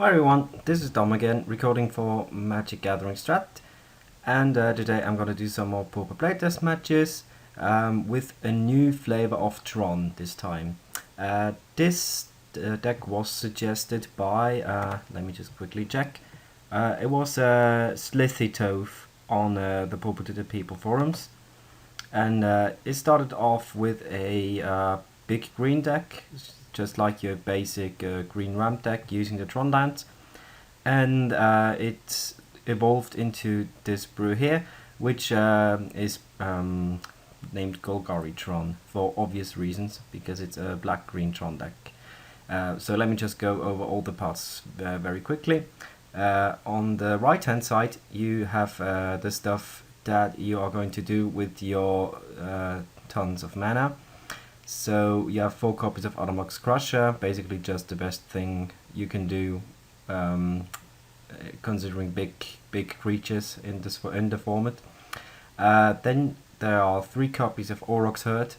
Hi everyone, this is Dom again, recording for MagicGatheringStrat, and today I'm going to do some more Pauper playtest matches with a new flavor of Tron this time. This deck was suggested by, let me just quickly check, it was Stompy on the Pauper to the People forums, and it started off with a big green deck, just like your basic green ramp deck using the Tron lands, and it evolved into this brew here, which is named Golgari Tron for obvious reasons, because it's a black-green Tron deck. So let me just go over all the parts very quickly. On the right hand side you have the stuff that you are going to do with your tons of mana. So you have 4 copies of Automox Crusher, basically just the best thing you can do, considering big creatures in the format. Then there are 3 copies of Aurochs Herd.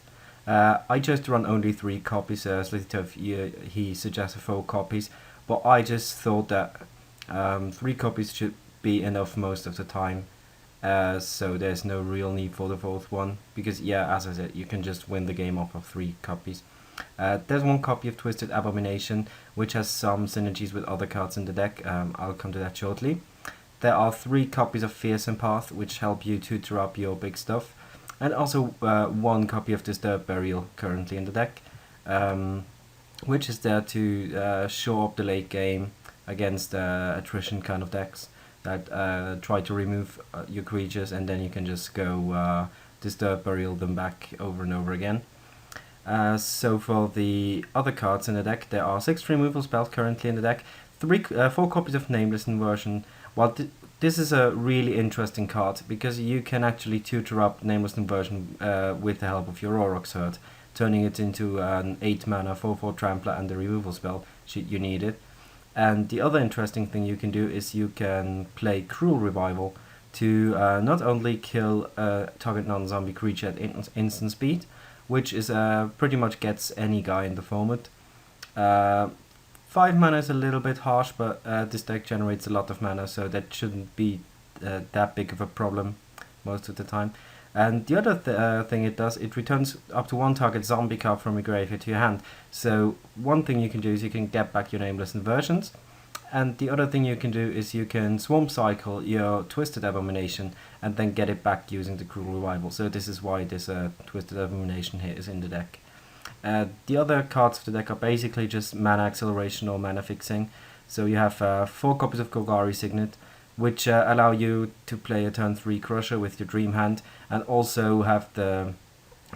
I chose to run only 3 copies. Stompy, he suggested 4 copies, but I just thought that 3 copies should be enough most of the time. So there's no real need for the 4th one, because yeah, as I said, you can just win the game off of 3 copies. There's 1 copy of Twisted Abomination, which has some synergies with other cards in the deck. I'll come to that shortly. There are 3 copies of Fearsome Path, which help you tutor up your big stuff, and also 1 copy of Disturbed Burial currently in the deck, which is there to shore up the late game against attrition kind of decks that try to remove your creatures, and then you can just go Disturb Burial them back over and over again. So for the other cards in the deck, there are 6 removal spells currently in the deck, 4 copies of Nameless Inversion. Well, this is a really interesting card, because you can actually tutor up Nameless Inversion with the help of your Aurochs Herd, turning it into an 8 mana 4/4 Trampler and the removal spell should you need it. And the other interesting thing you can do is you can play Cruel Revival to not only kill a target non-zombie creature at instant speed, which is pretty much gets any guy in the format. 5 mana is a little bit harsh, but this deck generates a lot of mana, so that shouldn't be that big of a problem most of the time. And the other thing it does, it returns up to 1 target zombie card from your graveyard to your hand. So one thing you can do is you can get back your Nameless Inversions, and the other thing you can do is you can Swamp Cycle your Twisted Abomination and then get it back using the Cruel Revival. So this is why this Twisted Abomination here is in the deck. The other cards of the deck are basically just mana acceleration or mana fixing. So you have 4 copies of Golgari Signet, which allow you to play a turn 3 Crusher with your Dream Hand, and also have the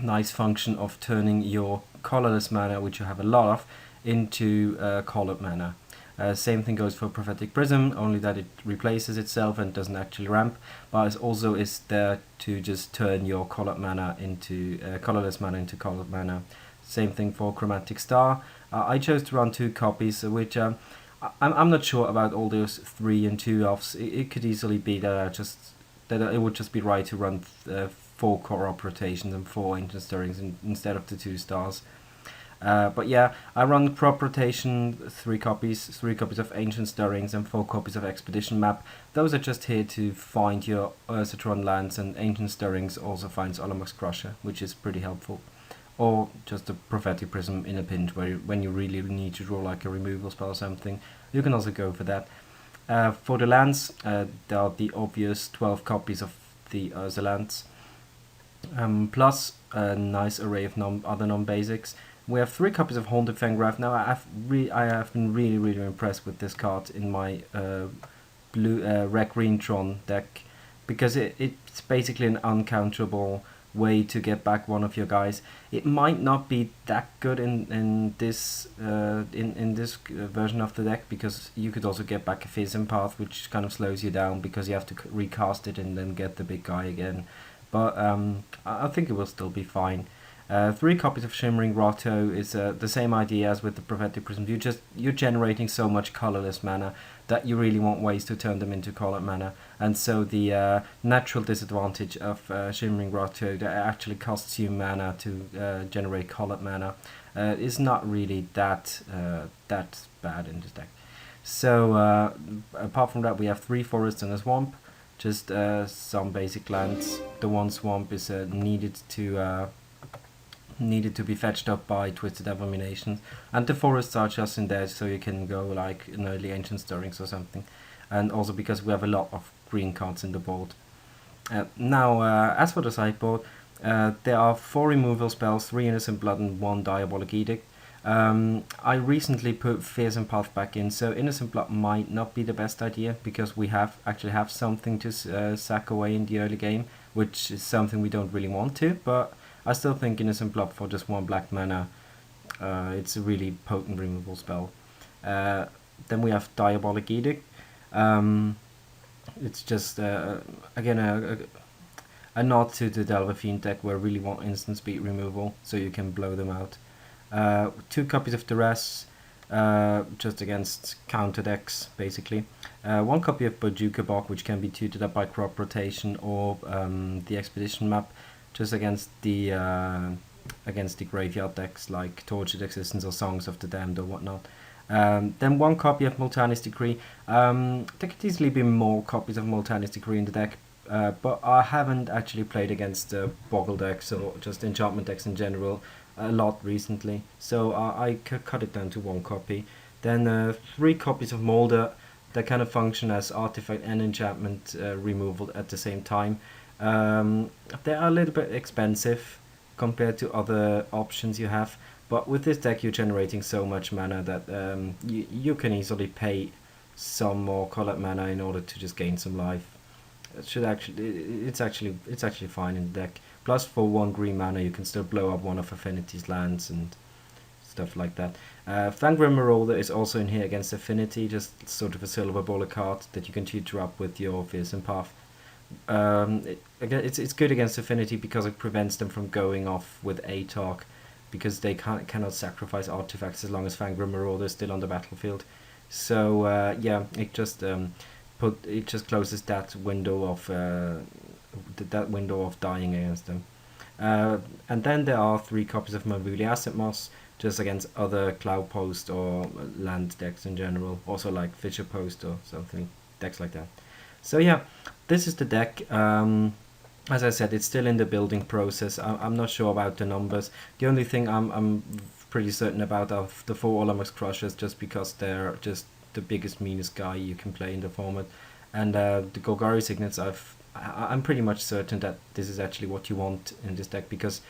nice function of turning your colorless mana, which you have a lot of, into colored mana. Same thing goes for Prophetic Prism, only that it replaces itself and doesn't actually ramp, but it also is there to just turn your colored mana into colorless mana into colored mana. Same thing for Chromatic Star. I chose to run 2 copies, which I'm not sure about all those 3 and 2 offs. It could easily be that it would just be right to run 4 co-op rotations and 4 Ancient Stirrings instead of the 2 stars. But yeah, I run crop rotation, 3 copies of Ancient Stirrings and 4 copies of Expedition Map. Those are just here to find your Ursatron lands, and Ancient Stirrings also finds Automox Crusher, which is pretty helpful. Or just a Prophetic Prism in a pinch, when you really need to draw like a removal spell or something. You can also go for that. For the lands, there are the obvious 12 copies of the Urza lands, plus a nice array of other non-basics. We have 3 copies of Haunted Fengraf. Now I have been really impressed with this card in my Red Green Tron deck, because it's basically an uncounterable way to get back one of your guys. It might not be that good in this version of the deck, because you could also get back a Fearsome Path, which kind of slows you down because you have to recast it and then get the big guy again. But I think it will still be fine. 3 copies of Shimmering Grotto is the same idea as with the Prophetic Prism. You're generating so much colorless mana that you really want ways to turn them into colored mana, and so the natural disadvantage of Shimmering Grotto, that actually costs you mana to generate colored mana, is not really that bad in this deck. So apart from that, we have 3 forests and a swamp, just some basic lands. The one swamp is needed to be fetched up by Twisted Abominations, and the forests are just in there so you can go like in early Ancient Stirrings or something, and also because we have a lot of green cards in the board. Now, as for the sideboard, there are 4 removal spells, 3 Innocent Blood and 1 Diabolic Edict. I recently put Fearsome Path back in, so Innocent Blood might not be the best idea because we actually have something to sack away in the early game, which is something we don't really want to, but I still think Innocent Blood for just 1 black mana, it's a really potent removal spell. Then we have Diabolic Edict. It's just, again, a nod to the Delver deck where I really want instant speed removal, so you can blow them out. 2 copies of Duress, just against counter decks, basically. 1 copy of Bojuka Bog, which can be tutored up by crop rotation or the expedition map, just against the graveyard decks like Tortured Existence or Songs of the Damned or whatnot. Then 1 copy of Multanus Decree. There could easily be more copies of Multanus Decree in the deck, but I haven't actually played against Boggle decks or just enchantment decks in general a lot recently, so I could cut it down to 1 copy. Then 3 copies of Molder that kind of function as artifact and enchantment removal at the same time. They are a little bit expensive compared to other options you have, but with this deck you're generating so much mana that you can easily pay some more colored mana in order to just gain some life. It's actually fine in the deck. Plus for 1 green mana you can still blow up one of Affinity's lands and stuff like that. Fangren Marauder is also in here against Affinity, just sort of a silver bullet card that you can tutor up with your Fearsome Path. Again, it's good against Affinity because it prevents them from going off with ATARC, because they cannot sacrifice artifacts as long as Fangren Marauder is still on the battlefield. So yeah, it just closes that window of dying against them. And then there are 3 copies of Mavuli Asset Moss, just against other Cloud Post or land decks in general, also like Fisher Post or something, decks like that. So yeah, this is the deck. As I said, it's still in the building process. I'm not sure about the numbers. The only thing I'm pretty certain about are the 4 Olamax Crushers, just because they're just the biggest, meanest guy you can play in the format. And the Golgari Signets, I'm pretty much certain that this is actually what you want in this deck, because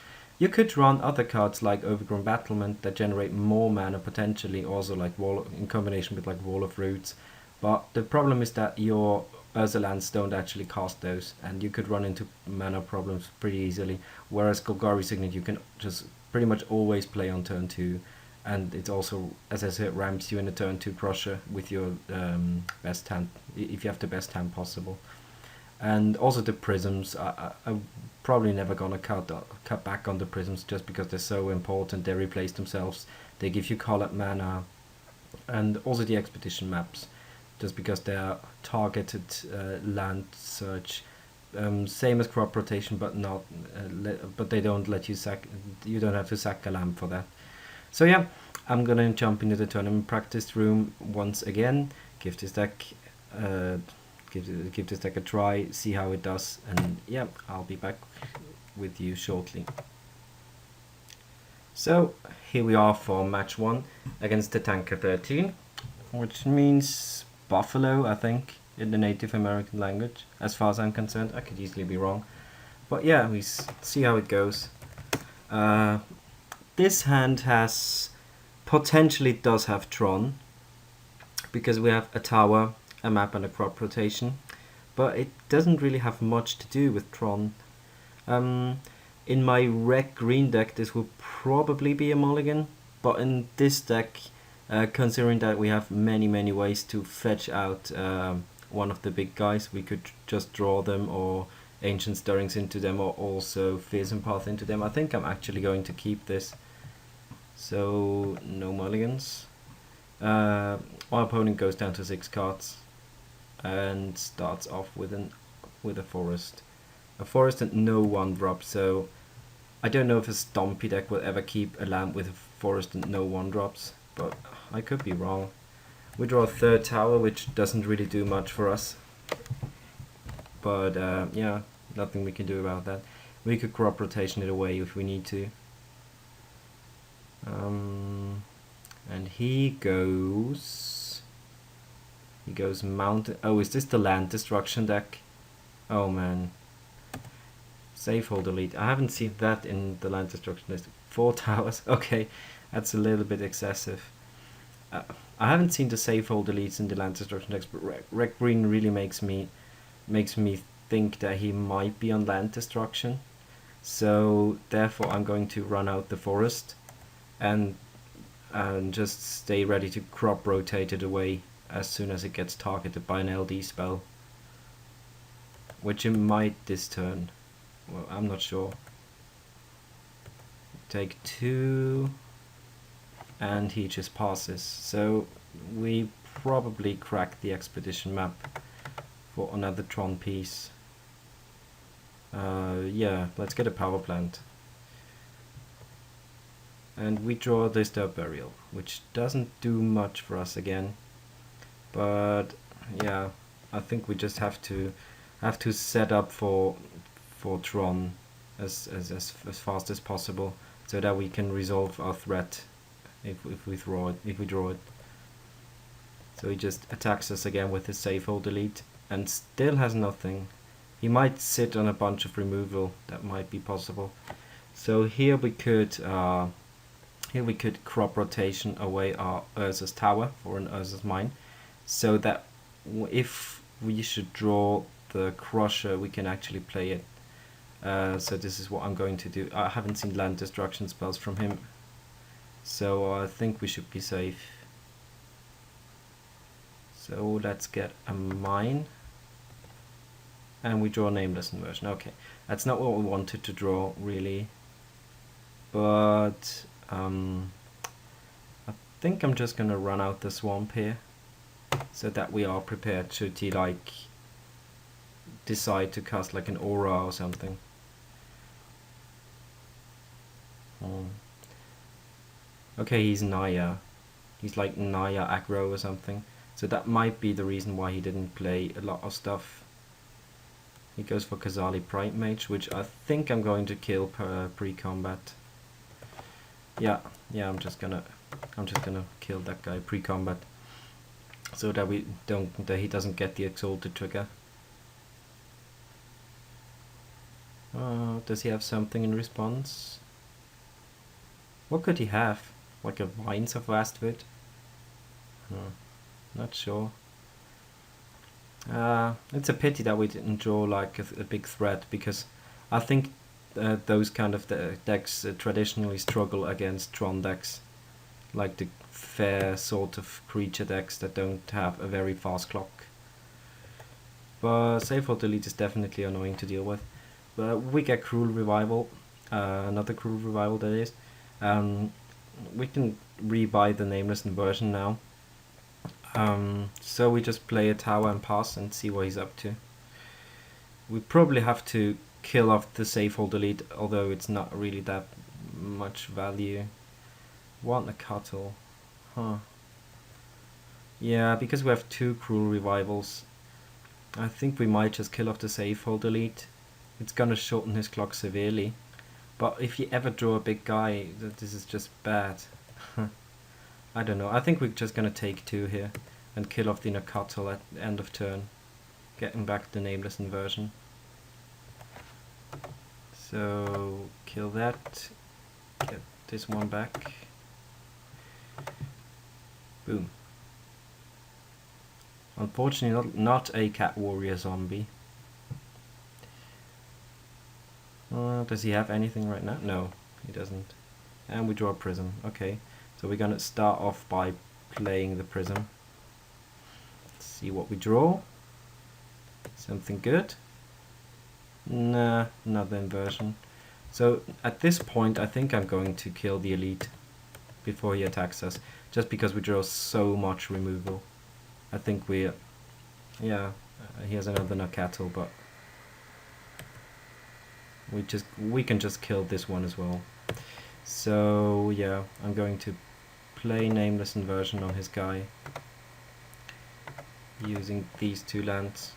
you could run other cards like Overgrown Battlement that generate more mana potentially, also like in combination with like Wall of Roots. But the problem is that your Urza lands don't actually cast those, and you could run into mana problems pretty easily. Whereas Golgari Signet you can just pretty much always play on turn 2, and it also, as I said, ramps you in a turn 2 Crusher with your best hand, if you have the best hand possible. And also the Prisms, I'm probably never gonna cut back on the Prisms just because they're so important. They replace themselves, they give you colored mana, and also the expedition maps, just because they are targeted land search, same as crop rotation, but not, but they don't let you sack. You don't have to sack a lamp for that. So yeah, I'm gonna jump into the tournament practice room once again. Give this deck a try, see how it does, and yeah, I'll be back with you shortly. So here we are for match 1 against the Tanker 13, which means Buffalo, I think, in the Native American language, as far as I'm concerned. I could easily be wrong, but yeah, we see how it goes. This hand potentially does have Tron, because we have a tower, a map and a crop rotation, but it doesn't really have much to do with Tron. In my red green deck this would probably be a mulligan, but in this deck, considering that we have many ways to fetch out one of the big guys, we could just draw them or Ancient Stirrings into them, or also Fearsome Path into them. I think I'm actually going to keep this, so no mulligans. Our opponent goes down to 6 cards and starts off with a forest. A forest and no 1-drop, so I don't know if a Stompy deck will ever keep a lamp with a forest and no 1-drops, but I could be wrong. We draw a third tower, which doesn't really do much for us. But yeah, nothing we can do about that. We could crop rotation it away if we need to. And he goes mountain. Oh, is this the land destruction deck? Oh man. Save hold elite. I haven't seen that in the land destruction list. 4 towers. Okay, that's a little bit excessive. I haven't seen the save hold elites in the land destruction decks, but Red Green really makes me think that he might be on land destruction. So therefore I'm going to run out the forest and just stay ready to crop rotate it away as soon as it gets targeted by an LD spell, which it might this turn. Well, I'm not sure. Take 2, and he just passes. So we probably crack the expedition map for another Tron piece. Yeah, let's get a power plant. And we draw this Disturbed Burial, which doesn't do much for us again. But yeah, I think we just have to set up for Tron as fast as possible, so that we can resolve our threat if we draw it. So he just attacks us again with his save hold elite and still has nothing. He might sit on a bunch of removal, that might be possible. So here we could crop rotation away our Urza's tower for an Urza's mine, so that if we should draw the Crusher, we can actually play it. So this is what I'm going to do. I haven't seen land destruction spells from him, so I think we should be safe. So let's get a mine. And we draw Nameless Inversion. Okay, that's not what we wanted to draw, really. But I think I'm just gonna run out the swamp here, so that we are prepared should he like decide to cast like an aura or something. Okay, he's Naya. He's like Naya aggro or something. So that might be the reason why he didn't play a lot of stuff. He goes for Kazali Pride Mage, which I think I'm going to kill pre-combat. Yeah, I'm just gonna kill that guy pre-combat, so that he doesn't get the Exalted trigger. Does he have something in response? What could he have? Like a Vines of Vastwood? Not sure. It's a pity that we didn't draw like a big threat, because I think those kind of decks traditionally struggle against Tron decks, like the fair sort of creature decks that don't have a very fast clock. But Save or Delete is definitely annoying to deal with. But we get Cruel Revival, another Cruel Revival that is. We can rebuy the Nameless Inversion now. So we just play a tower and pass and see what he's up to. We probably have to kill off the Save Hold Elite, although it's not really that much value. Want a Cuttle. Yeah, because we have 2 Cruel Revivals, I think we might just kill off the Save Hold Elite. It's gonna shorten his clock severely. But if you ever draw a big guy, this is just bad. I don't know. I think we're just gonna take 2 here and kill off the Nakatal at the end of turn, getting back the Nameless Inversion. So kill that, get this one back. Boom. Unfortunately, not a Cat Warrior zombie. Does he have anything right now? No, he doesn't. And we draw a Prism. Okay, so we're gonna start off by playing the Prism. Let's see what we draw. Something good? Nah, another inversion. So at this point I think I'm going to kill the Elite before he attacks us, just because we draw so much removal. I think he has another Nakatal, but we can just kill this one as well. So yeah, I'm going to play Nameless Inversion on his guy. using these 2 lands.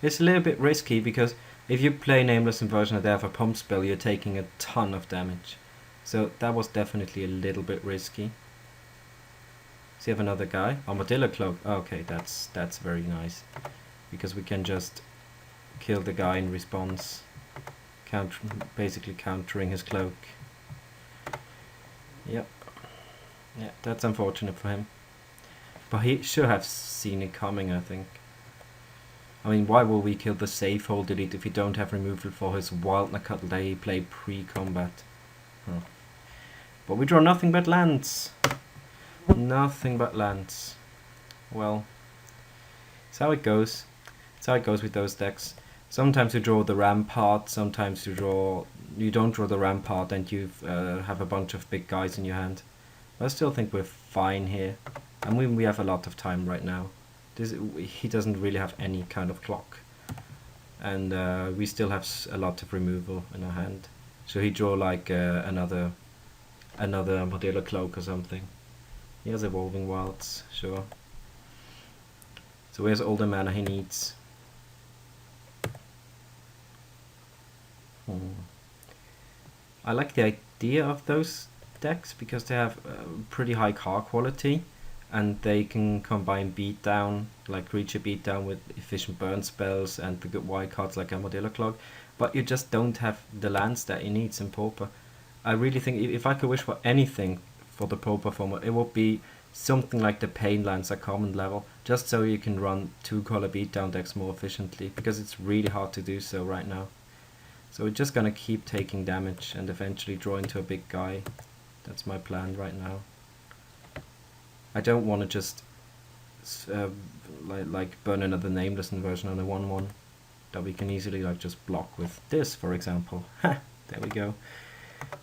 It's a little bit risky because if you play Nameless Inversion and they have a pump spell, you're taking a ton of damage. So that was definitely a little bit risky. So you have another guy. Armadillo Cloak. Okay, that's very nice. Because we can just kill the guy in response. Basically countering his cloak. Yep. Yeah, that's unfortunate for him. But he should have seen it coming, I think. I mean, why will we kill the safe hold elite if we don't have removal for his Wild Nacatl that he played pre-combat? Huh. But we draw nothing but lands. Nothing but lands. Well, it's how it goes. It's how it goes with those decks. Sometimes you draw the Rampart, sometimes you don't draw the Rampart and you have a bunch of big guys in your hand. But I still think we're fine here. And we have a lot of time right now. He doesn't really have any kind of clock. And we still have a lot of removal in our hand. So he draw like another Armadillo Cloak or something. He has Evolving Wilds, sure. So where's all the mana he needs? I like the idea of those decks because they have pretty high card quality and they can combine beatdown, like creature beatdown with efficient burn spells and the good white cards like Armadillo Cloak, but you just don't have the lands that he needs in Pauper. I really think if I could wish for anything for the Pauper format, it would be something like the Pain lands at common level, just so you can run 2-color beatdown decks more efficiently, because it's really hard to do so right now. So we're just gonna keep taking damage and eventually draw into a big guy. That's my plan right now. I don't want to just like burn another Nameless Inversion on a 1/1 that we can easily like just block with this, for example. Ha! There we go.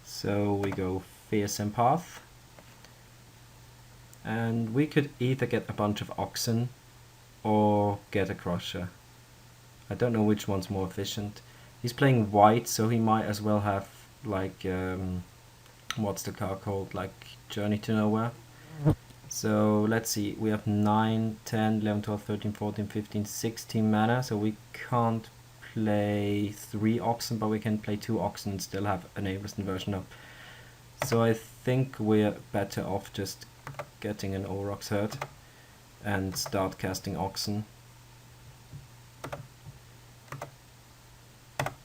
So we go Fierce Empath. And we could either get a bunch of Oxen or get a Crusher. I don't know which one's more efficient. He's playing white, so he might as well have like what's the card called? Like Journey to Nowhere. So let's see, we have 9, 10, 11, 12, 13, 14, 15, 16 mana, so we can't play 3 Oxen, but we can play 2 Oxen and still have a Nameless Inversion up. So I think we're better off just getting an Aurochs Herd and start casting Oxen.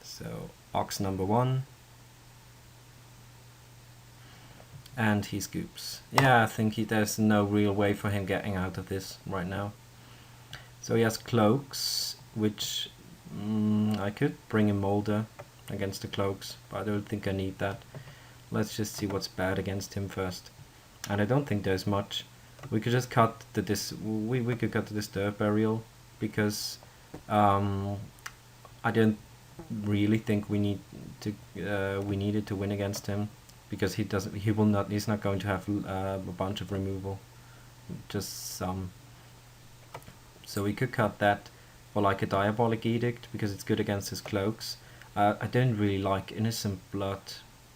So Ox number 1. And he scoops. Yeah, I think there's no real way for him getting out of this right now. So he has Cloaks, which I could bring a Molder against the Cloaks, but I don't think I need that. Let's just see what's bad against him first. And I don't think there's much. We could just cut the we could cut the Disturb Burial, because I don't really think we needed to win against him. Because he's not going to have a bunch of removal, just some. So we could cut that for like a Diabolic Edict, because it's good against his Cloaks. I don't really like Innocent Blood,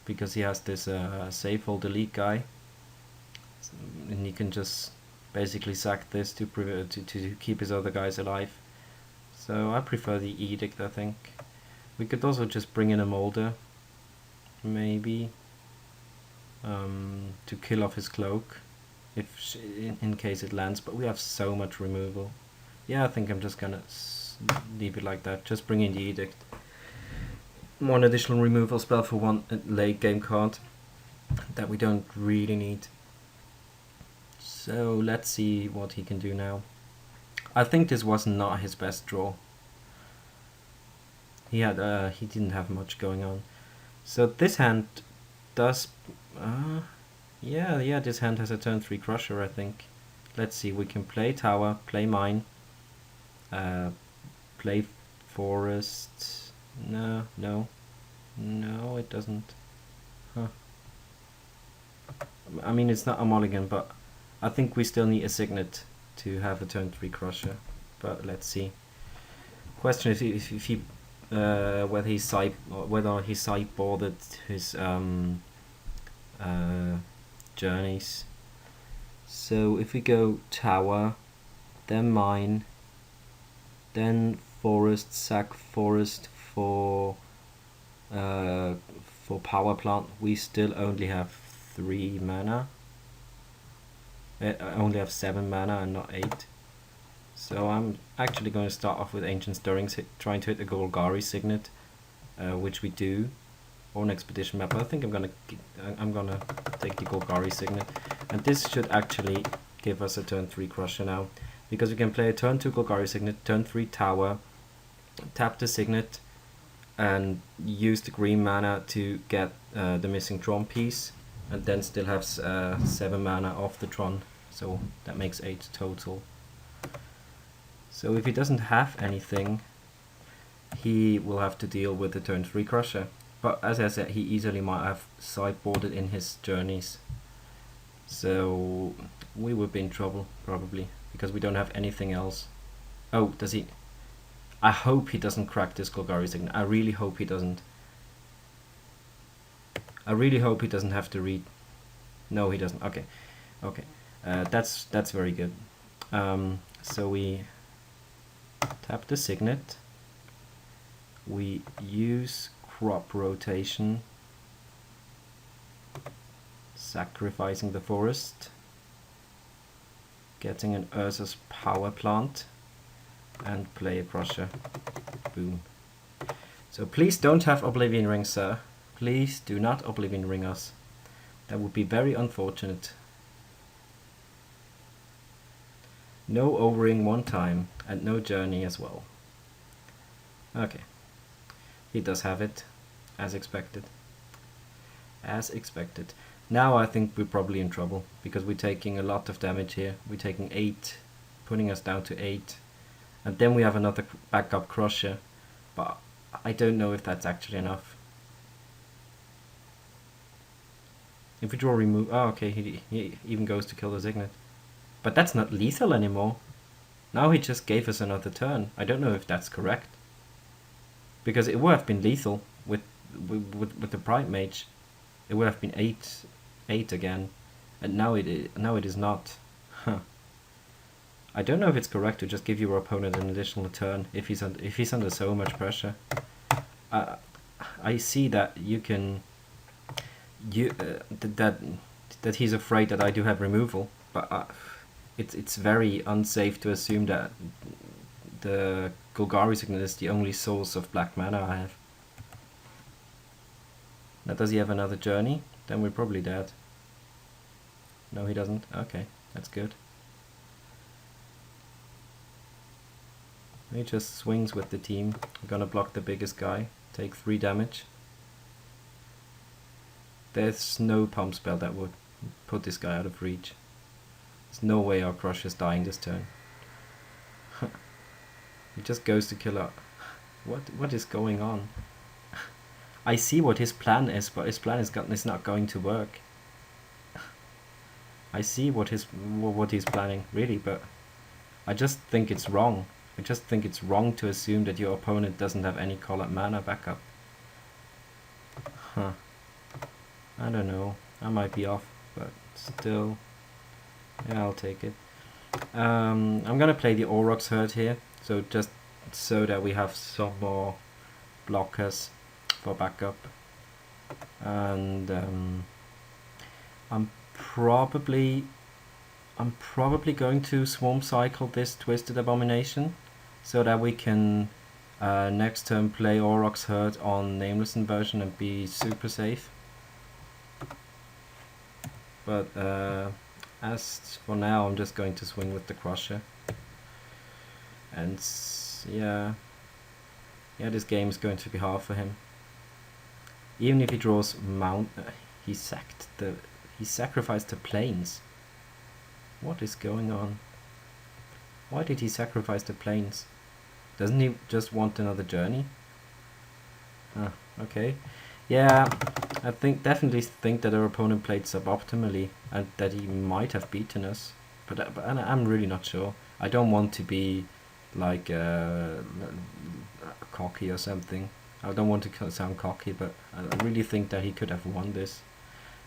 because he has this safe hold elite guy, and he can just basically sack this to keep his other guys alive. So I prefer the Edict, I think. We could also just bring in a Molder, maybe. To kill off his Cloak, if in case it lands, but we have so much removal. Yeah, I think I'm just gonna leave it like that. Just bring in the Edict. One additional removal spell for one late game card that we don't really need. So let's see what he can do now. I think this was not his best draw. He didn't have much going on. So this hand does yeah, this hand has a turn 3 Crusher, I think. Let's see, we can play Tower, play Mine, play Forest. No, it doesn't. Huh. I mean, it's not a mulligan, but I think we still need a Signet to have a turn 3 Crusher. But let's see. Question is if he whether he sideboarded his journeys. So if we go tower, then mine, then forest, sack forest for power plant, we still only have 3 mana. I only have 7 mana and not 8. So I'm actually going to start off with Ancient Stirrings, trying to hit a Golgari Signet, which we do, or an Expedition map. But I think I'm gonna take the Golgari Signet, and this should actually give us a turn 3 Crusher now, because we can play a turn 2 Golgari Signet, turn 3 Tower, tap the Signet, and use the green mana to get the missing Tron piece, and then still have 7 mana off the Tron, so that makes 8 total. So if he doesn't have anything, he will have to deal with the turn 3 Crusher. But as I said, he easily might have sideboarded in his journeys. So we would be in trouble, probably, because we don't have anything else. Oh, does he? I hope he doesn't crack this Golgari Signet. I really hope he doesn't. I really hope he doesn't have to read. No, he doesn't. Okay, okay. That's very good. So we tap the Signet. We use crop rotation, sacrificing the forest, getting an Urza's power plant, and play a Crusher. Boom. So please don't have Oblivion Ring, sir. Please do not Oblivion Ring us. That would be very unfortunate. No overing one time, and no journey as well. Okay. He does have it, as expected. As expected. Now I think we're probably in trouble, because we're taking a lot of damage here. We're taking 8, putting us down to 8. And then we have another backup Crusher, but I don't know if that's actually enough. If we draw remove, oh okay, he even goes to kill the Signet. But that's not lethal anymore. Now he just gave us another turn. I don't know if that's correct, because it would have been lethal with the Bright Mage. It would have been 8 again, and now it is not. Huh. I don't know if it's correct to just give your opponent an additional turn if he's under so much pressure. I see that you can that he's afraid that I do have removal, but it's very unsafe to assume that the Golgari Signet is the only source of black mana I have. Now does he have another journey? Then we're probably dead. No, he doesn't. Okay, that's good. He just swings with the team. I'm gonna block the biggest guy, take 3 damage. There's no pump spell that would put this guy out of reach. There's no way our Crusher's dying this turn. He just goes to kill our... What is going on? I see what his plan is, but his plan is not going to work. I see what he's planning, really, but I just think it's wrong. I just think it's wrong to assume that your opponent doesn't have any colored mana backup. Huh. I don't know. I might be off, but still. Yeah, I'll take it. I'm gonna play the Aurochs Herd here, so just so that we have some more blockers for backup. And I'm probably going to Swarm Cycle this Twisted Abomination, so that we can next turn play Aurochs Herd on Nameless Inversion and be super safe. But as for now, I'm just going to swing with the Crusher. And yeah, this game is going to be hard for him. Even if he draws Mount, he sacrificed the Plains. What is going on? Why did he sacrifice the Plains? Doesn't he just want another journey? Okay. Yeah, I definitely think that our opponent played suboptimally and that he might have beaten us, but I'm really not sure. I don't want to be like cocky or something. I don't want to sound cocky, but I really think that he could have won this.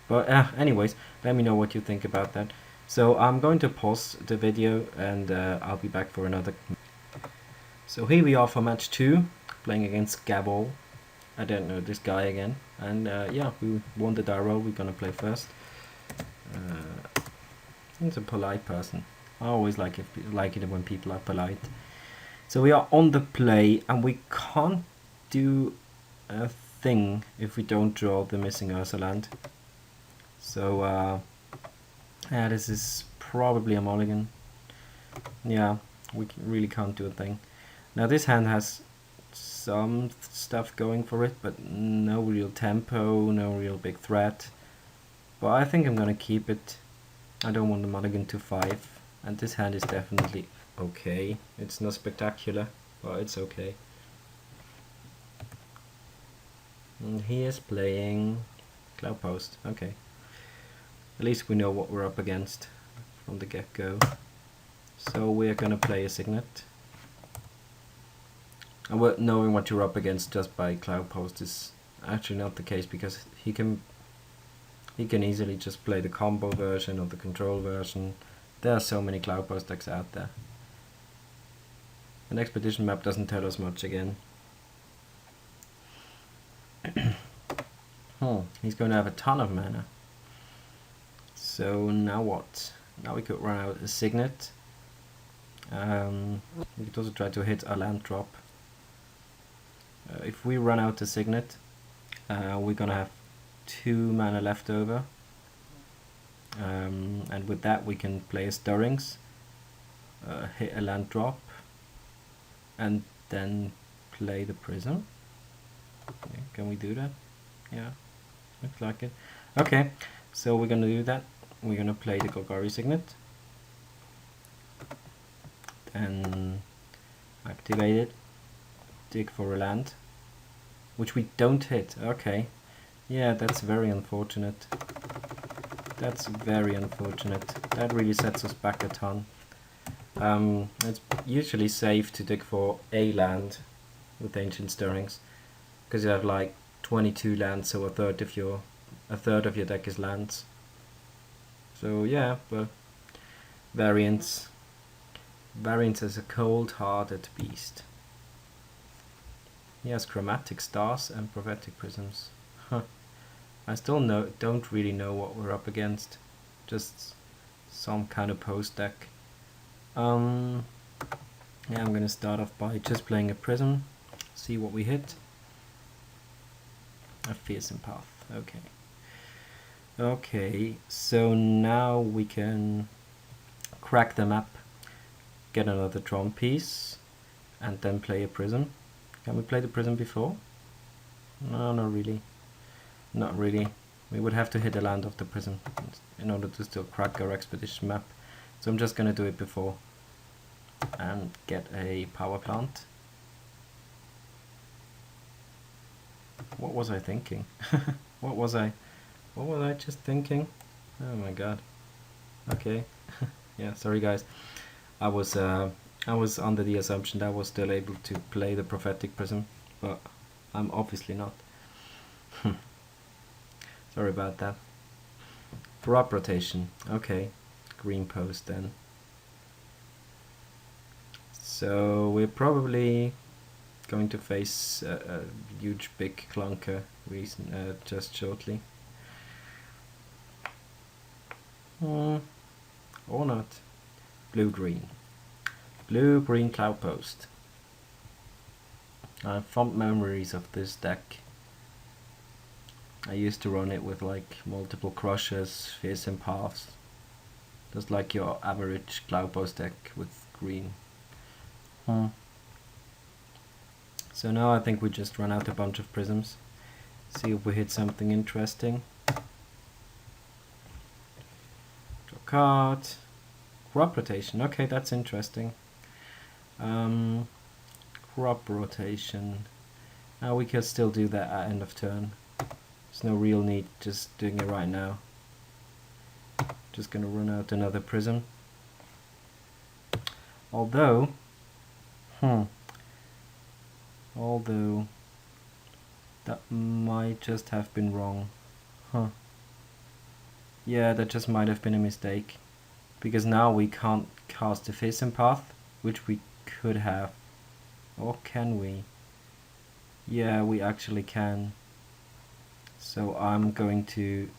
But anyways, let me know what you think about that. So I'm going to pause the video and I'll be back for another. So here we are for match 2, playing against Gabol. I don't know this guy again. And yeah, we won the die roll. We're gonna play first. He's a polite person. I always like it when people are polite. So we are on the play, and we can't do a thing if we don't draw the missing Ursa land. So yeah, this is probably a mulligan. Yeah, we really can't do a thing. Now this hand has some stuff going for it, but no real tempo, no real big threat. But I think I'm gonna keep it. I don't want the mulligan to 5, and this hand is definitely okay. It's not spectacular, but it's okay. And he is playing Cloud Post. Okay. At least we know what we're up against from the get-go. So we're gonna play a Signet. And knowing what you're up against just by Cloud Post is actually not the case, because he can easily just play the combo version or the control version. There are so many Cloud Post decks out there. An expedition map doesn't tell us much again. He's going to have a ton of mana. So now what? Now we could run out a Signet. We could also try to hit a land drop. If we run out a Signet, we're gonna have 2 mana left over. And with that we can play a Stirrings, hit a land drop, and then play the Prism. Okay, can we do that? Yeah, looks like it. Okay, so we're gonna do that. We're gonna play the Golgari Signet, then activate it, dig for a land, which we don't hit. Okay, yeah, that's very unfortunate. That's very unfortunate. That really sets us back a ton. It's usually safe to dig for a land with Ancient Stirrings, because you have like 22 lands, so a third of your deck is lands. So yeah, but Variance is a cold-hearted beast. He has Chromatic Stars and Prophetic Prisms. Huh. I still don't really know what we're up against. Just some kind of post deck. Yeah, I'm gonna start off by just playing a Prism. See what we hit. A Fearsome Path. Okay. Okay, so now we can crack the map, get another Tron piece, and then play a Prism. Can we play the Prism before? No, not really. Not really. We would have to hit a land of the Prism in order to still crack our expedition map. So I'm just gonna do it before and get a power plant. What was I thinking? What was I just thinking? Oh my god. Okay. Yeah, sorry guys. I was under the assumption that I was still able to play the Prophetic Prism, but I'm obviously not. Sorry about that. Drop rotation. Okay. Green post then. So we're probably going to face a huge big clunker just shortly. Or not. Blue-green. Blue-green Cloud Post. I have fond memories of this deck. I used to run it with like multiple Crushers, Fearsome Paths. Just like your average Cloud Post deck with green. So now I think we just run out a bunch of Prisms. See if we hit something interesting. Draw a card. Crop rotation. Okay, that's interesting. Crop rotation. Now we could still do that at end of turn. There's no real need just doing it right now. Just gonna run out another Prism. Although that might just have been wrong. Yeah, that just might have been a mistake. because now we can't cast the Fearsome Path, which we could have. Or can we? Yeah, we actually can. So I'm going to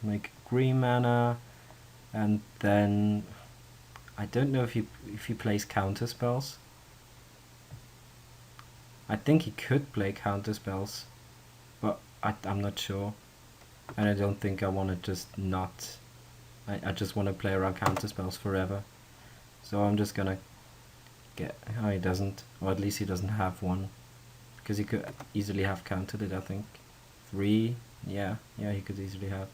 make green mana, and then I don't know if he plays counter spells. I think he could play counter spells, but I'm not sure, and I don't think I want to just not. I just want to play around counter spells forever. So I'm just gonna get. Oh, he doesn't, or at least he doesn't have one, because he could easily have countered it. I think 3. Yeah, he could easily have.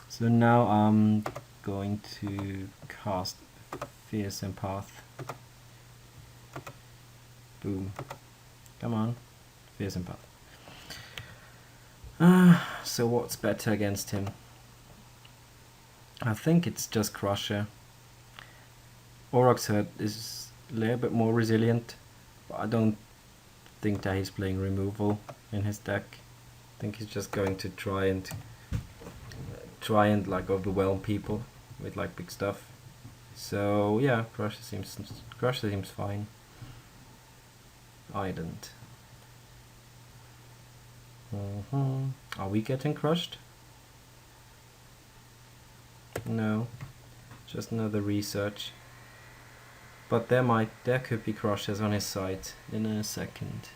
So now I'm going to cast Fearsome Path. Boom. Come on, Fearsome Path. So what's better against him? I think it's just Crusher. Aurochs Herd is a little bit more resilient, but I don't think that he's playing removal in his deck. I think he's just going to try and like overwhelm people with like big stuff. So yeah, Crusher seems fine. I don't. Are we getting crushed? No, just another research. But there could be crushes on his side in a second.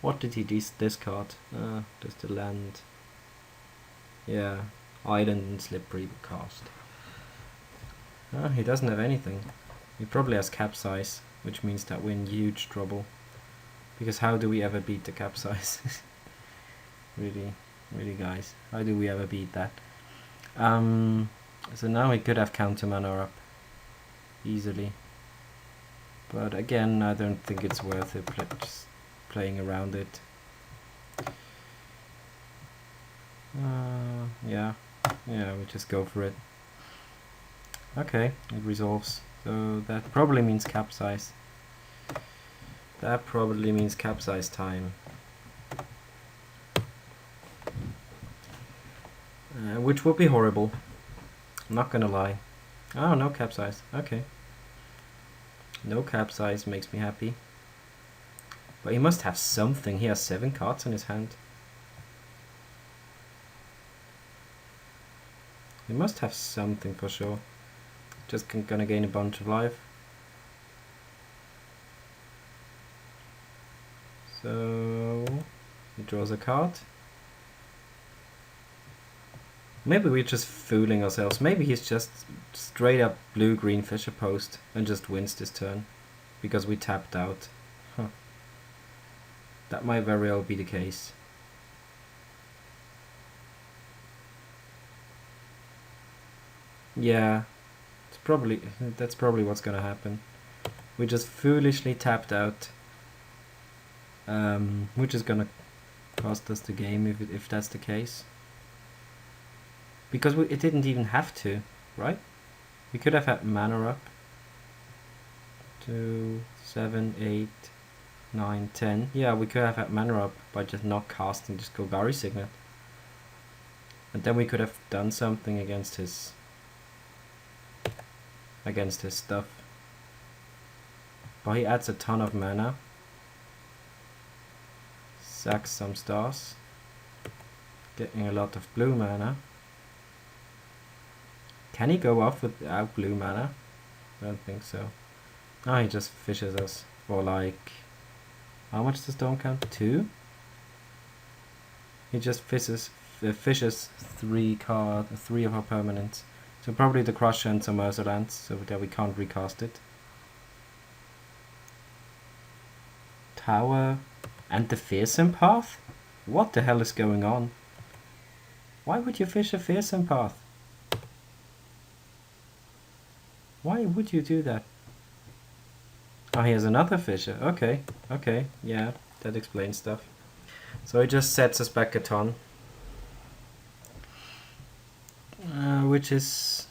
What did he discard? Just a land. Yeah, Island and Slippery cast. He doesn't have anything. He probably has Capsize, which means that we're in huge trouble. Because how do we ever beat the Capsize? Really, guys, how do we ever beat that? So now we could have counter mana up easily, but again, I don't think it's worth it just playing around it. Yeah, we just go for it. Okay, it resolves. So that probably means Capsize. That probably means Capsize time. Which would be horrible. I'm not gonna lie. Oh, no Capsize. Okay. No Capsize makes me happy. But he must have something. He has 7 cards in his hand. He must have something for sure. Just gonna gain a bunch of life. So he draws a card. Maybe we're just fooling ourselves. Maybe he's just straight up blue-green Fisher Post and just wins this turn because we tapped out. Huh. That might very well be the case. Yeah, that's probably what's gonna happen. We just foolishly tapped out, which is gonna cost us the game if that's the case. Because it didn't even have to, right? We could have had mana up. 2, 7, 8, 9, 10. Yeah, we could have had mana up by just not casting this Golgari Signet. And then we could have done something against his stuff. But he adds a ton of mana. Sacks some stars. Getting a lot of blue mana. Can he go off without blue mana? I don't think so. Oh, he just fishes us for like... How much does Storm count? 2? He just fishes 3 of our permanents. So probably the Crusher and some Urza lands, so that we can't recast it. Tower and the Fearsome Path? What the hell is going on? Why would you fish a Fearsome Path? Why would you do that? Oh, he has another Fisher. Okay, yeah, that explains stuff. So he just sets us back a ton. Which is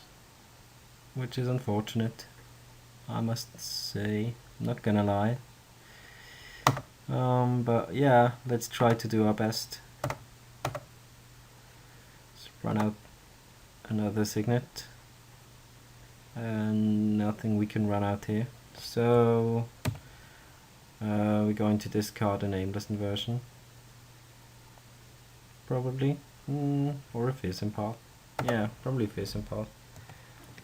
unfortunate, I must say. I'm not gonna lie. But yeah, let's try to do our best. Let's run out another Signet. And nothing we can run out here. So we're going to discard a nameless inversion. Probably. Or a Fearsome Path. Yeah, probably Fearsome Path.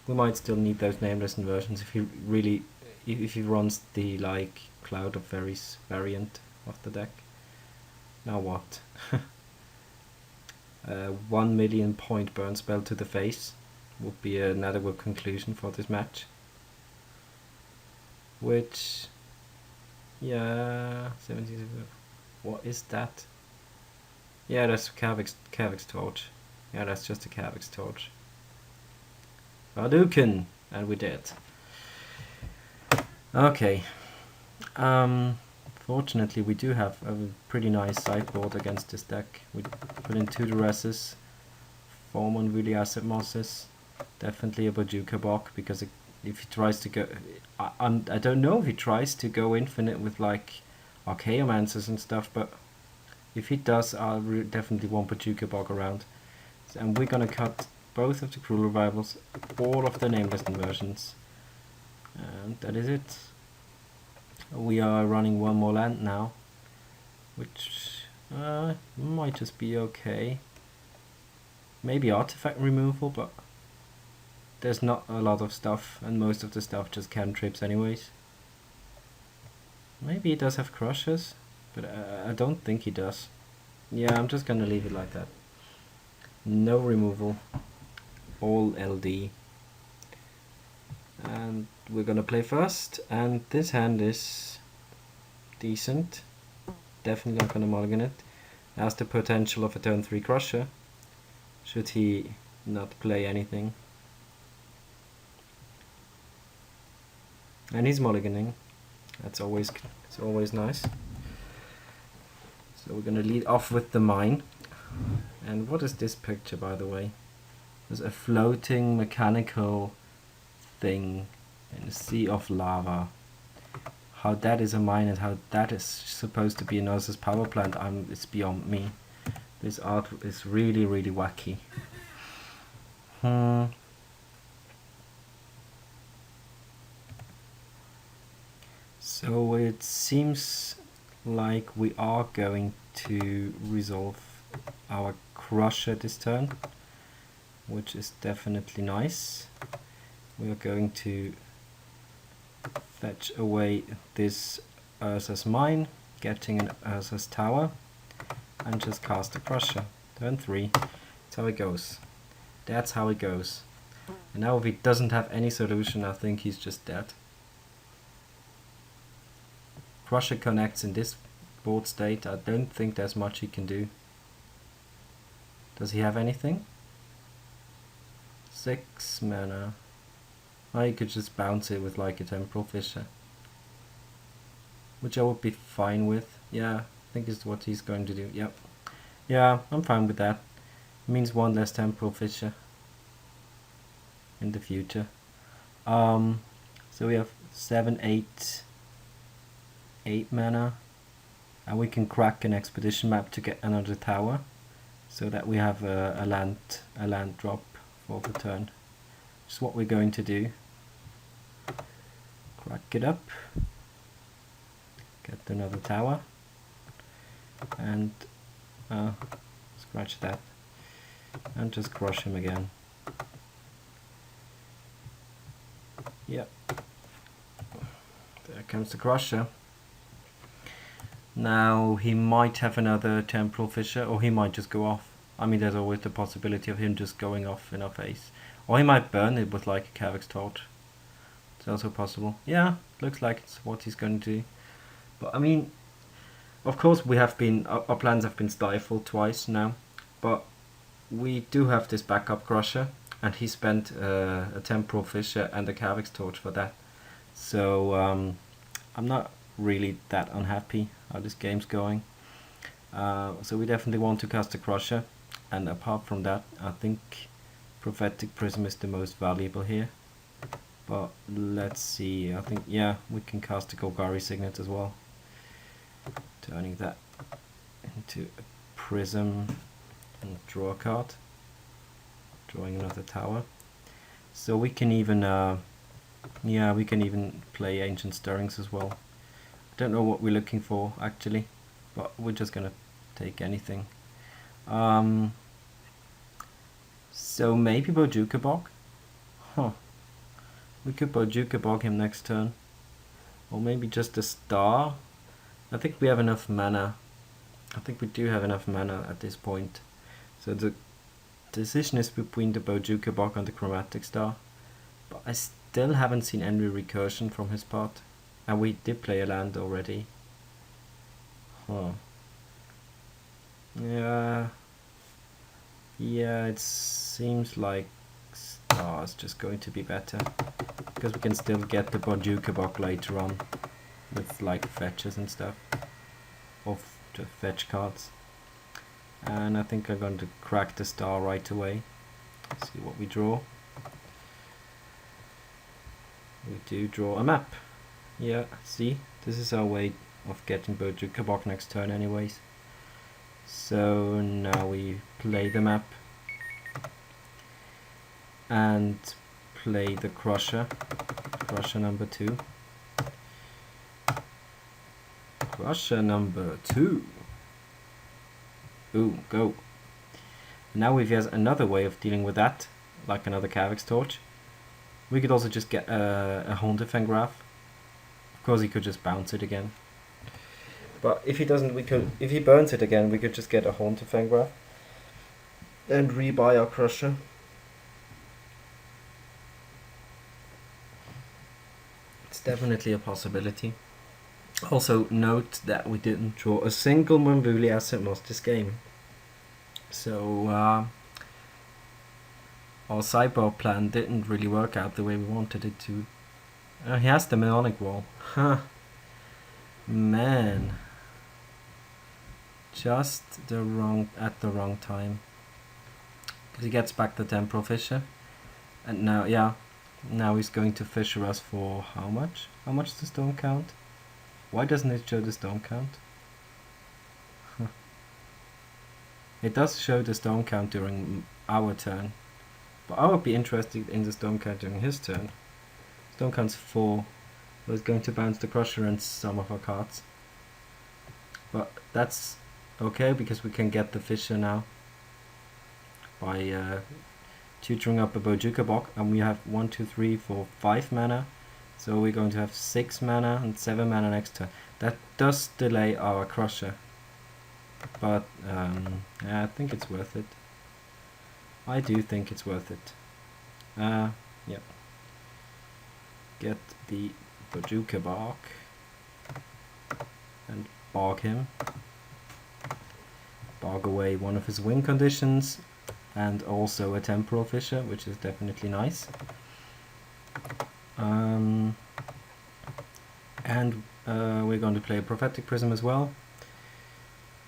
We might still need those nameless inversions if he really, if he runs the like Cloud of Fairies variant of the deck. Now what? 1 million point burn spell to the face would be an adequate conclusion for this match. Which, yeah, 70. What is that? Yeah, that's Kavek's Torch. Yeah, that's just a Kavek's Torch. Hadouken! And we did. Okay. Fortunately, we do have a pretty nice sideboard against this deck. We put in 2 Duresses, 4 Monvuli Asset Mosses, definitely a Bojuka Bok, because if he tries to go... I don't know if he tries to go infinite with like Archaeomancers and stuff, but if he does, I'll definitely want Bojuka Bok around. And we're gonna cut both of the Cruel Revivals, all of the nameless inversions. And that is it. We are running 1 more land now, which might just be okay. Maybe artifact removal, but there's not a lot of stuff, and most of the stuff just cantrips anyways. Maybe he does have Crushers, but I don't think he does. Yeah, I'm just gonna leave it like that. No removal, all LD. And we're gonna play first, and this hand is decent. Definitely not gonna mulligan it. It has the potential of a turn 3 Crusher, should he not play anything. And he's mulliganing. It's always nice. So we're gonna lead off with the mine. And what is this picture, by the way? There's a floating mechanical thing in a sea of lava. How that is a mine and how that is supposed to be a Nurse's power plant, it's beyond me. This art is really, really wacky. So it seems like we are going to resolve our Crusher this turn, which is definitely nice. We are going to fetch away this Urza's Mine, getting an Urza's Tower, and just cast a Crusher. Turn 3. That's how it goes. That's how it goes. And now if he doesn't have any solution, I think he's just dead. Crusher connects in this board state. I don't think there's much he can do. Does he have anything? 6 mana. Or he could just bounce it with like a Temporal Fissure, which I would be fine with. Yeah, I think is what he's going to do. Yep. Yeah, I'm fine with that. It means 1 less Temporal Fissure in the future. So we have 7, 8 mana, and we can crack an expedition map to get another tower, so that we have a land drop for the turn. Which is what we're going to do. Crack it up, get another tower, and scratch that, and just crush him again. Yep, there comes the Crusher. Now he might have another Temporal Fissure, or he might just go off. I mean, there's always the possibility of him just going off in our face. Or he might burn it with like a Kavek's Torch. It's also possible. Yeah, looks like it's what he's going to do. But I mean, of course we have been, our plans have been stifled twice now. But we do have this backup Crusher, and he spent a Temporal Fissure and a Kavek's Torch for that. So I'm not really that unhappy how this game's going. So we definitely want to cast a Crusher, and apart from that, I think Prophetic Prism is the most valuable here. But let's see, I think, yeah, we can cast a Golgari Signet as well, turning that into a Prism and draw a card. drawing another tower. So we can even, yeah, we can even play Ancient Stirrings as well. I don't know what we're looking for actually, but we're just gonna take anything. So maybe Bojuka Bog? Huh. We could Bojuka Bog him next turn. Or maybe just a star. I think we have enough mana. I think we do have enough mana at this point. So the decision is between the Bojuka Bog and the Chromatic Star. But I still haven't seen any recursion from his part. And we did play a land already. Huh. Yeah. Yeah, it seems like Star is just going to be better. Because we can still get the Bojuka Bog later on. With like fetches and stuff. Or just fetch cards. And I think I'm going to crack the Star right away. See what we draw. We do draw a map. Yeah, see, this is our way of getting Bojuka Bog next turn anyways. So now we play the map. And play the Crusher. Crusher number 2. Crusher number 2. Ooh, go. Now we've has another way of dealing with that, like another Cavex Torch. We could also just get a Haunted Fangraph. Of course, he could just bounce it again. But if he doesn't, we could. If he burns it again, we could just get a Haunted Fangraph and rebuy our Crusher. It's definitely a possibility. Also, note that we didn't draw a single Monvuli Asset Moss this game. So, our sideboard plan didn't really work out the way we wanted it to. He has the Melonic Wall. Huh. Man. Just at the wrong time. Because he gets back the Temporal Fissure. And now, yeah. Now he's going to Fissure us for how much? How much is the Storm count? Why doesn't it show the Storm count? Huh. It does show the Storm count during our turn. But I would be interested in the Storm count during his turn. Storm count's 4. So it's going to bounce the Crusher and some of our cards. But that's okay because we can get the Fissure now. By tutoring up a Bojuka Bog. And we have 1, 2, 3, 4, 5 mana. So we're going to have 6 mana and 7 mana next turn. That does delay our Crusher. But yeah, I think it's worth it. I do think it's worth it. Yeah. Get the Bojuka Bog and bog him. Bog away one of his win conditions and also a Temporal Fissure, which is definitely nice. And we're going to play a Prophetic Prism as well.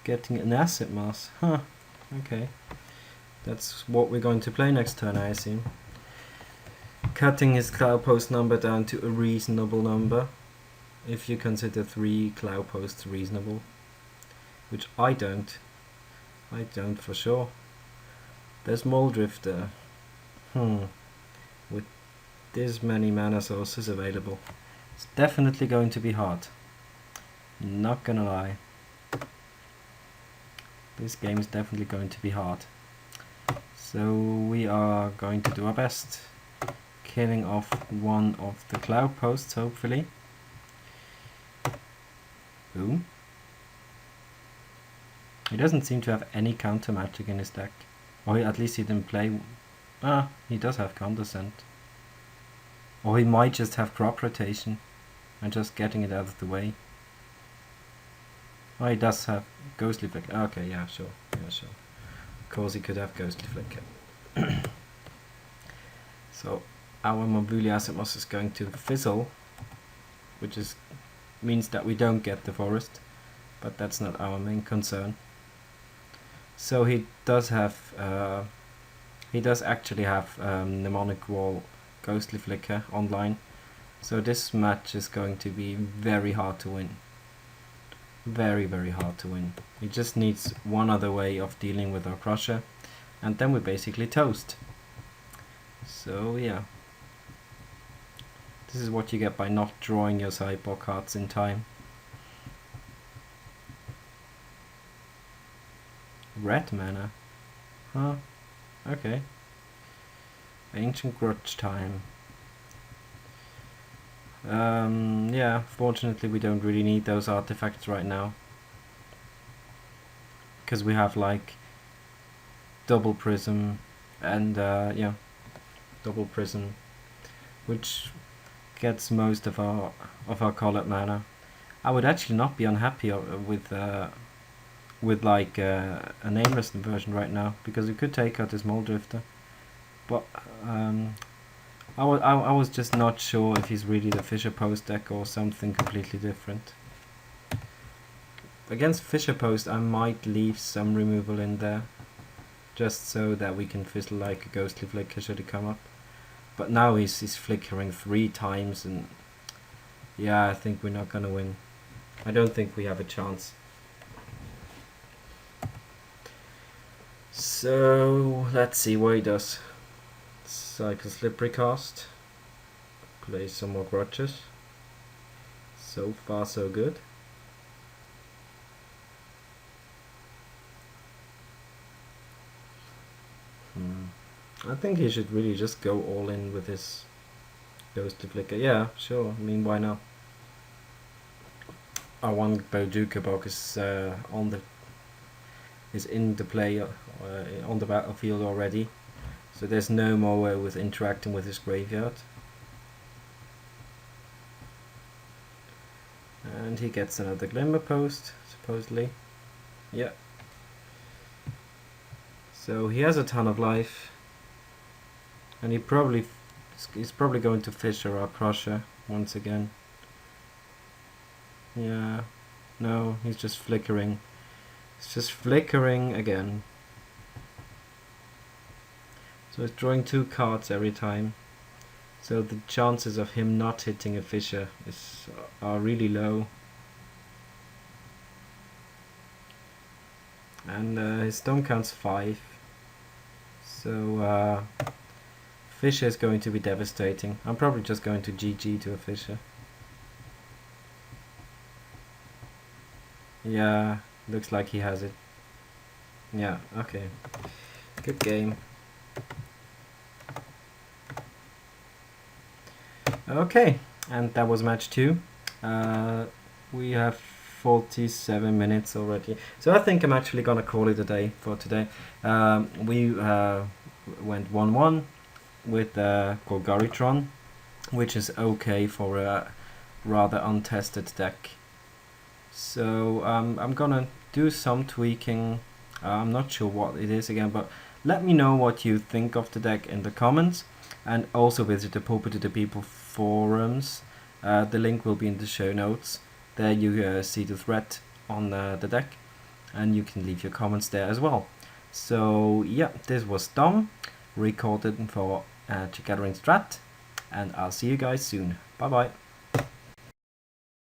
Getting an Asset Mass. Huh, okay. That's what we're going to play next turn, I assume. Cutting his Cloud Post number down to a reasonable number. If you consider 3 Cloud Posts reasonable. Which I don't. I don't for sure. There's Moldrifter. With this many mana sources available. It's definitely going to be hard. Not gonna lie. This game is definitely going to be hard. So we are going to do our best. Killing off one of the Cloud Posts, hopefully. Boom. He doesn't seem to have any counter magic in his deck. Or at least he didn't play... he does have Condescent. Or he might just have Crop Rotation and just getting it out of the way. Oh, he does have Ghostly Flicker. Okay, yeah, sure. Yeah, sure. Of course he could have Ghostly Flicker. So, our Monvuli Asset Moss is going to fizzle, which means that we don't get the forest, but that's not our main concern. So he does have, he does actually have Mnemonic Wall, Ghostly Flicker online. So this match is going to be very hard to win. Very, very hard to win. He just needs one other way of dealing with our Crusher, and then we basically toast. So yeah, this is what you get by not drawing your sideboard cards in time. Red mana, huh? Okay. Ancient Grudge time. Yeah, fortunately we don't really need those artifacts right now, because we have like double prism and yeah, double prism, which gets most of our colored mana. I would actually not be unhappy with like a nameless version right now, because we could take out this Mole Drifter, but I was just not sure if he's really the Fisher Post deck or something completely different. Against Fisher Post I might leave some removal in there, just so that we can fizzle like a Ghostly Flicker should he come up. But now he's flickering 3 times, and yeah, I think we're not gonna win. I don't think we have a chance. So let's see what he does. Cycle Slippery Cast. Play some more Grudges. So far so good. I think he should really just go all in with his Ghostly Flicker. Yeah, sure. I mean, why not? Our one Bojuka box is in the play on the battlefield already, so there's no more way with interacting with his graveyard. And he gets another Glimmer Post, supposedly. Yeah. So he has a ton of life, and he's probably going to Fisher or Crusher once again. Yeah. No, he's just flickering. It's just flickering again. So it's drawing 2 cards every time. So the chances of him not hitting a Fisher are really low. And his stone count's 5. So Fisher is going to be devastating. I'm probably just going to GG to a Fisher. Yeah, looks like he has it. Yeah, okay. Good game. Okay, and that was match 2. We have 47 minutes already, so I think I'm actually gonna call it a day for today. We went 1-1 with Golgari Tron, which is okay for a rather untested deck. So I'm gonna do some tweaking. I'm not sure what it is again, but let me know what you think of the deck in the comments, and also visit the Pauper to the People forums. The link will be in the show notes. There you see the thread on the deck, and you can leave your comments there as well. So yeah, this was Dom, recorded for MagicGatheringStrat, and I'll see you guys soon. Bye bye.